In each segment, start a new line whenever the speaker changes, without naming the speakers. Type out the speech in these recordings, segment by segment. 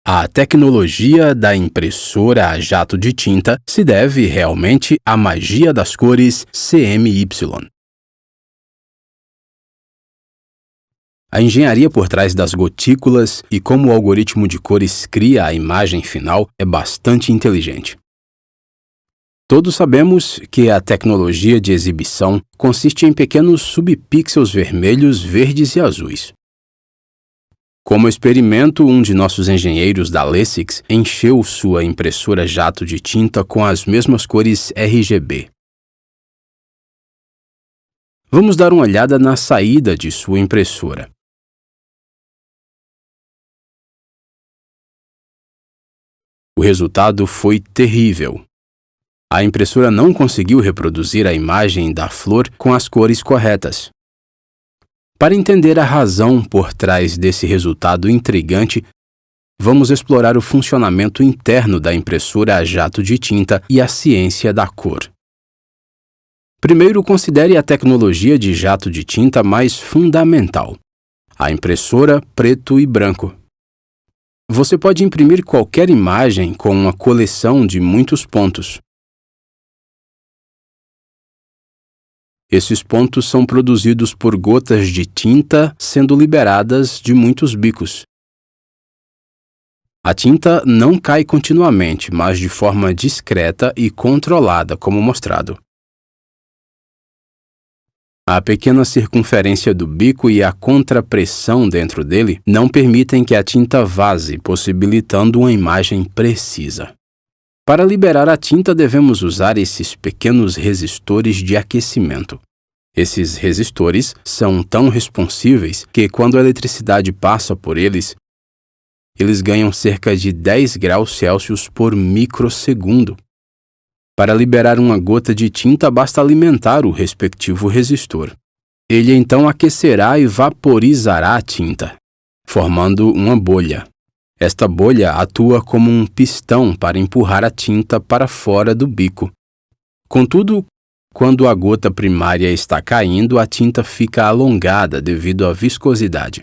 A tecnologia da impressora a jato de tinta se deve realmente à magia das cores CMY. A engenharia por trás das gotículas e como o algoritmo de cores cria a imagem final é bastante inteligente. Todos sabemos que a tecnologia de exibição consiste em pequenos subpixels vermelhos, verdes e azuis. Como experimento, um de nossos engenheiros da Lessix encheu sua impressora jato de tinta com as mesmas cores RGB. Vamos dar uma olhada na saída de sua impressora. O resultado foi terrível. A impressora não conseguiu reproduzir a imagem da flor com as cores corretas. Para entender a razão por trás desse resultado intrigante, vamos explorar o funcionamento interno da impressora a jato de tinta e a ciência da cor. Primeiro, considere a tecnologia de jato de tinta mais fundamental: a impressora preto e branco. Você pode imprimir qualquer imagem com uma coleção de muitos pontos. Esses pontos são produzidos por gotas de tinta sendo liberadas de muitos bicos. A tinta não cai continuamente, mas de forma discreta e controlada, como mostrado. A pequena circunferência do bico e a contrapressão dentro dele não permitem que a tinta vaze, possibilitando uma imagem precisa. Para liberar a tinta, devemos usar esses pequenos resistores de aquecimento. Esses resistores são tão responsíveis que, quando a eletricidade passa por eles ganham cerca de 10 graus Celsius por microsegundo. Para liberar uma gota de tinta, basta alimentar o respectivo resistor. Ele então aquecerá e vaporizará a tinta, formando uma bolha. Esta bolha atua como um pistão para empurrar a tinta para fora do bico. Contudo, quando a gota primária está caindo, a tinta fica alongada devido à viscosidade.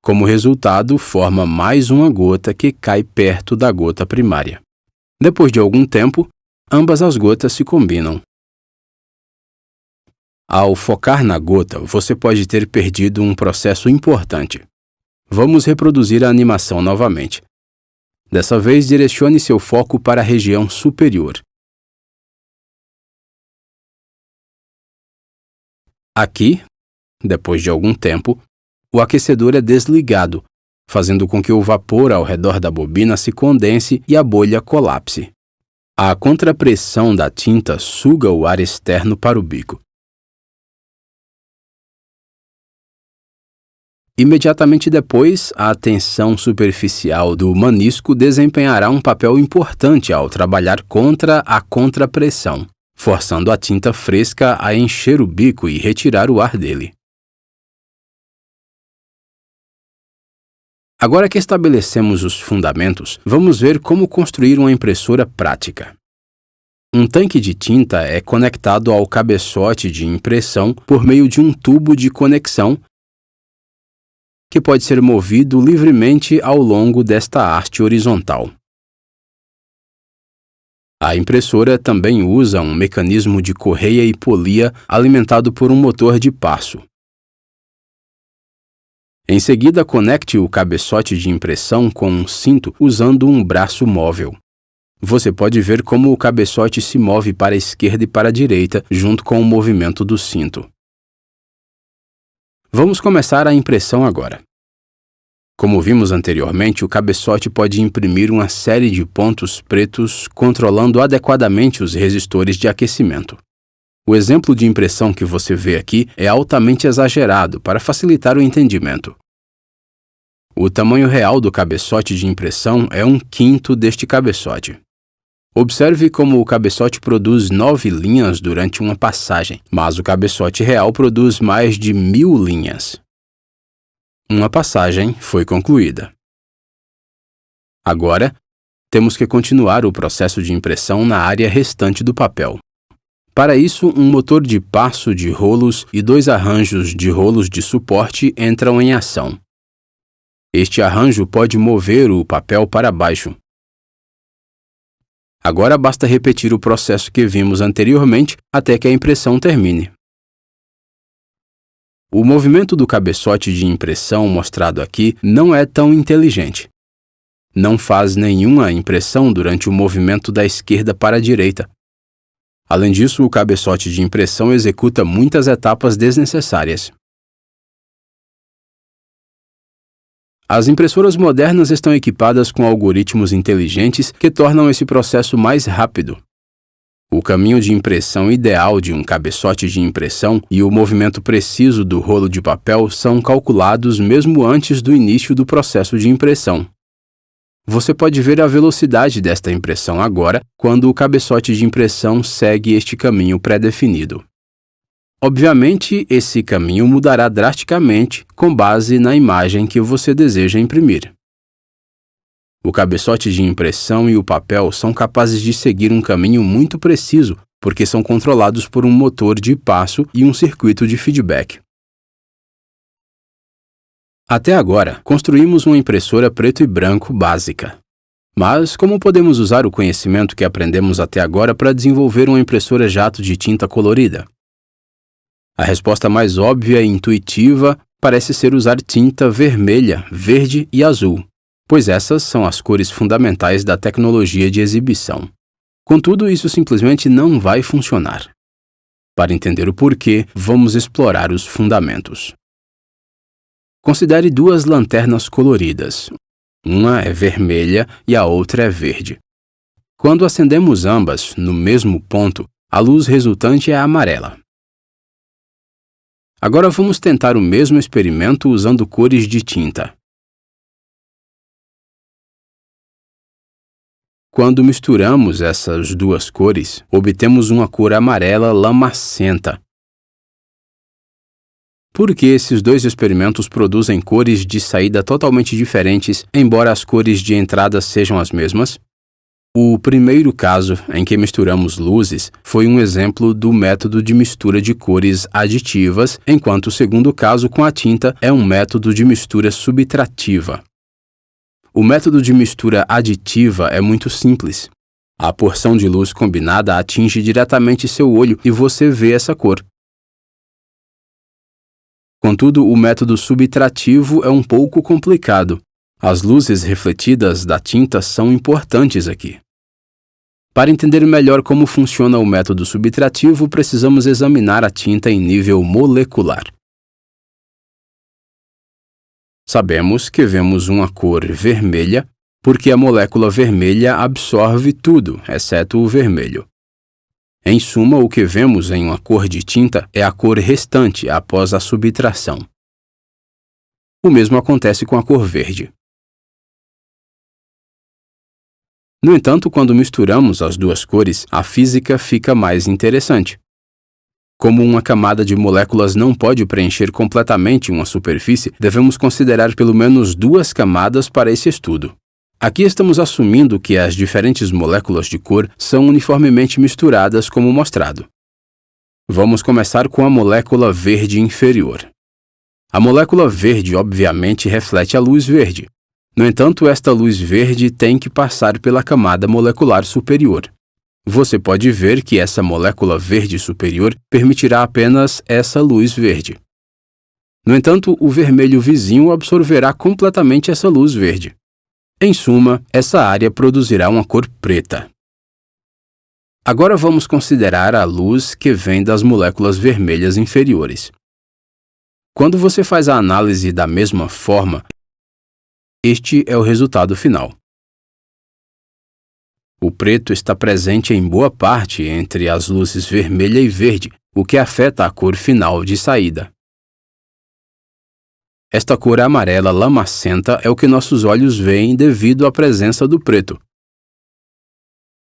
Como resultado, forma mais uma gota que cai perto da gota primária. Depois de algum tempo, ambas as gotas se combinam. Ao focar na gota, você pode ter perdido um processo importante. Vamos reproduzir a animação novamente. Dessa vez, direcione seu foco para a região superior. Aqui, depois de algum tempo, o aquecedor é desligado, fazendo com que o vapor ao redor da bobina se condense e a bolha colapse. A contrapressão da tinta suga o ar externo para o bico. Imediatamente depois, a tensão superficial do manisco desempenhará um papel importante ao trabalhar contra a contrapressão, forçando a tinta fresca a encher o bico e retirar o ar dele. Agora que estabelecemos os fundamentos, vamos ver como construir uma impressora prática. Um tanque de tinta é conectado ao cabeçote de impressão por meio de um tubo de conexão que pode ser movido livremente ao longo desta haste horizontal. A impressora também usa um mecanismo de correia e polia alimentado por um motor de passo. Em seguida, conecte o cabeçote de impressão com um cinto usando um braço móvel. Você pode ver como o cabeçote se move para a esquerda e para a direita, junto com o movimento do cinto. Vamos começar a impressão agora. Como vimos anteriormente, o cabeçote pode imprimir uma série de pontos pretos, controlando adequadamente os resistores de aquecimento. O exemplo de impressão que você vê aqui é altamente exagerado para facilitar o entendimento. O tamanho real do cabeçote de impressão é 1/5 deste cabeçote. Observe como o cabeçote produz 9 linhas durante uma passagem, mas o cabeçote real produz mais de 1000 linhas. Uma passagem foi concluída. Agora, temos que continuar o processo de impressão na área restante do papel. Para isso, um motor de passo de rolos e 2 arranjos de rolos de suporte entram em ação. Este arranjo pode mover o papel para baixo. Agora basta repetir o processo que vimos anteriormente até que a impressão termine. O movimento do cabeçote de impressão mostrado aqui não é tão inteligente. Não faz nenhuma impressão durante o movimento da esquerda para a direita. Além disso, o cabeçote de impressão executa muitas etapas desnecessárias. As impressoras modernas estão equipadas com algoritmos inteligentes que tornam esse processo mais rápido. O caminho de impressão ideal de um cabeçote de impressão e o movimento preciso do rolo de papel são calculados mesmo antes do início do processo de impressão. Você pode ver a velocidade desta impressão agora, quando o cabeçote de impressão segue este caminho pré-definido. Obviamente, esse caminho mudará drasticamente com base na imagem que você deseja imprimir. O cabeçote de impressão e o papel são capazes de seguir um caminho muito preciso, porque são controlados por um motor de passo e um circuito de feedback. Até agora, construímos uma impressora preto e branco básica. Mas como podemos usar o conhecimento que aprendemos até agora para desenvolver uma impressora jato de tinta colorida? A resposta mais óbvia e intuitiva parece ser usar tinta vermelha, verde e azul, pois essas são as cores fundamentais da tecnologia de exibição. Contudo, isso simplesmente não vai funcionar. Para entender o porquê, vamos explorar os fundamentos. Considere duas lanternas coloridas. Uma é vermelha e a outra é verde. Quando acendemos ambas no mesmo ponto, a luz resultante é amarela. Agora vamos tentar o mesmo experimento usando cores de tinta. Quando misturamos essas duas cores, obtemos uma cor amarela lamacenta. Por que esses dois experimentos produzem cores de saída totalmente diferentes, embora as cores de entrada sejam as mesmas? O primeiro caso, em que misturamos luzes, foi um exemplo do método de mistura de cores aditivas, enquanto o segundo caso com a tinta é um método de mistura subtrativa. O método de mistura aditiva é muito simples. A porção de luz combinada atinge diretamente seu olho e você vê essa cor. Contudo, o método subtrativo é um pouco complicado. As luzes refletidas da tinta são importantes aqui. Para entender melhor como funciona o método subtrativo, precisamos examinar a tinta em nível molecular. Sabemos que vemos uma cor vermelha porque a molécula vermelha absorve tudo, exceto o vermelho. Em suma, o que vemos em uma cor de tinta é a cor restante após a subtração. O mesmo acontece com a cor verde. No entanto, quando misturamos as duas cores, a física fica mais interessante. Como uma camada de moléculas não pode preencher completamente uma superfície, devemos considerar pelo menos duas camadas para esse estudo. Aqui estamos assumindo que as diferentes moléculas de cor são uniformemente misturadas como mostrado. Vamos começar com a molécula verde inferior. A molécula verde obviamente reflete a luz verde. No entanto, esta luz verde tem que passar pela camada molecular superior. Você pode ver que essa molécula verde superior permitirá apenas essa luz verde. No entanto, o vermelho vizinho absorverá completamente essa luz verde. Em suma, essa área produzirá uma cor preta. Agora vamos considerar a luz que vem das moléculas vermelhas inferiores. Quando você faz a análise da mesma forma, este é o resultado final. O preto está presente em boa parte entre as luzes vermelha e verde, o que afeta a cor final de saída. Esta cor amarela lamacenta é o que nossos olhos veem devido à presença do preto.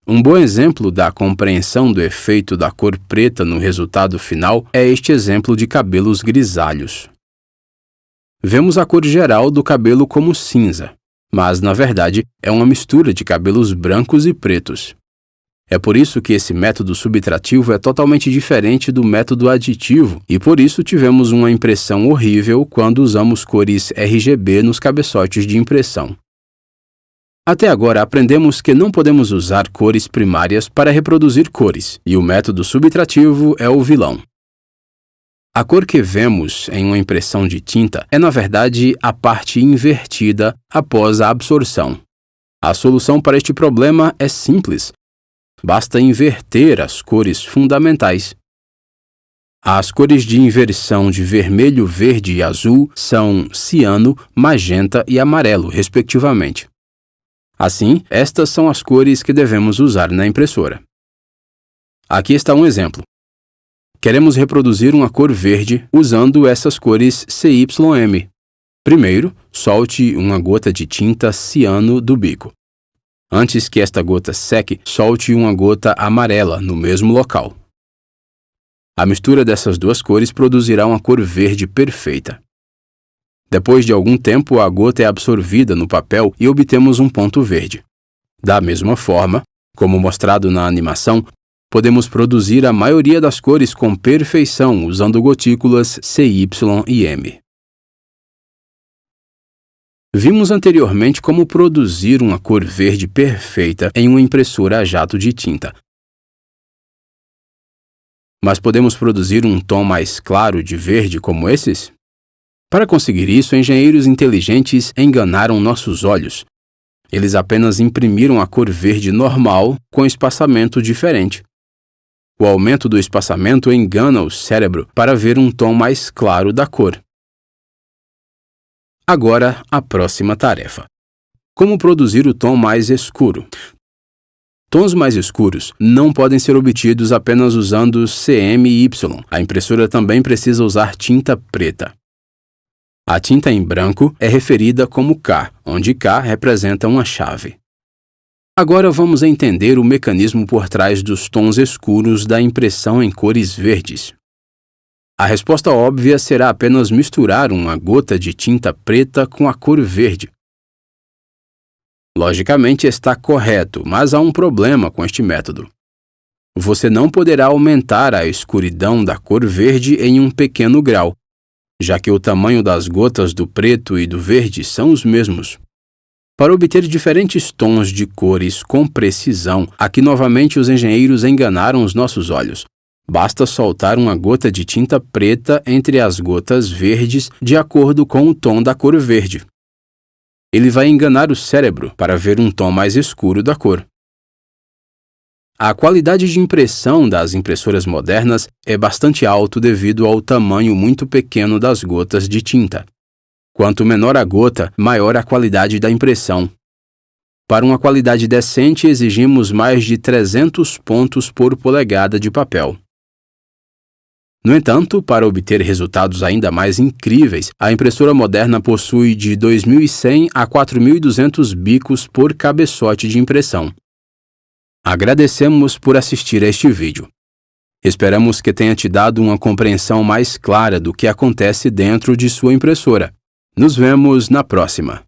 Um bom exemplo da compreensão do efeito da cor preta no resultado final é este exemplo de cabelos grisalhos. Vemos a cor geral do cabelo como cinza, mas na verdade é uma mistura de cabelos brancos e pretos. É por isso que esse método subtrativo é totalmente diferente do método aditivo e por isso tivemos uma impressão horrível quando usamos cores RGB nos cabeçotes de impressão. Até agora aprendemos que não podemos usar cores primárias para reproduzir cores, e o método subtrativo é o vilão. A cor que vemos em uma impressão de tinta é, na verdade, a parte invertida após a absorção. A solução para este problema é simples. Basta inverter as cores fundamentais. As cores de inversão de vermelho, verde e azul são ciano, magenta e amarelo, respectivamente. Assim, estas são as cores que devemos usar na impressora. Aqui está um exemplo. Queremos reproduzir uma cor verde usando essas cores CYM. Primeiro, solte uma gota de tinta ciano do bico. Antes que esta gota seque, solte uma gota amarela no mesmo local. A mistura dessas duas cores produzirá uma cor verde perfeita. Depois de algum tempo, a gota é absorvida no papel e obtemos um ponto verde. Da mesma forma, como mostrado na animação, podemos produzir a maioria das cores com perfeição usando gotículas CY e M. Vimos anteriormente como produzir uma cor verde perfeita em uma impressora a jato de tinta. Mas podemos produzir um tom mais claro de verde como esses? Para conseguir isso, engenheiros inteligentes enganaram nossos olhos. Eles apenas imprimiram a cor verde normal com espaçamento diferente. O aumento do espaçamento engana o cérebro para ver um tom mais claro da cor. Agora, a próxima tarefa. Como produzir o tom mais escuro? Tons mais escuros não podem ser obtidos apenas usando CMY. A impressora também precisa usar tinta preta. A tinta em branco é referida como K, onde K representa uma chave. Agora vamos entender o mecanismo por trás dos tons escuros da impressão em cores verdes. A resposta óbvia será apenas misturar uma gota de tinta preta com a cor verde. Logicamente está correto, mas há um problema com este método. Você não poderá aumentar a escuridão da cor verde em um pequeno grau, já que o tamanho das gotas do preto e do verde são os mesmos. Para obter diferentes tons de cores com precisão, aqui novamente os engenheiros enganaram os nossos olhos. Basta soltar uma gota de tinta preta entre as gotas verdes de acordo com o tom da cor verde. Ele vai enganar o cérebro para ver um tom mais escuro da cor. A qualidade de impressão das impressoras modernas é bastante alta devido ao tamanho muito pequeno das gotas de tinta. Quanto menor a gota, maior a qualidade da impressão. Para uma qualidade decente, exigimos mais de 300 pontos por polegada de papel. No entanto, para obter resultados ainda mais incríveis, a impressora moderna possui de 2.100 a 4.200 bicos por cabeçote de impressão. Agradecemos por assistir a este vídeo. Esperamos que tenha te dado uma compreensão mais clara do que acontece dentro de sua impressora. Nos vemos na próxima.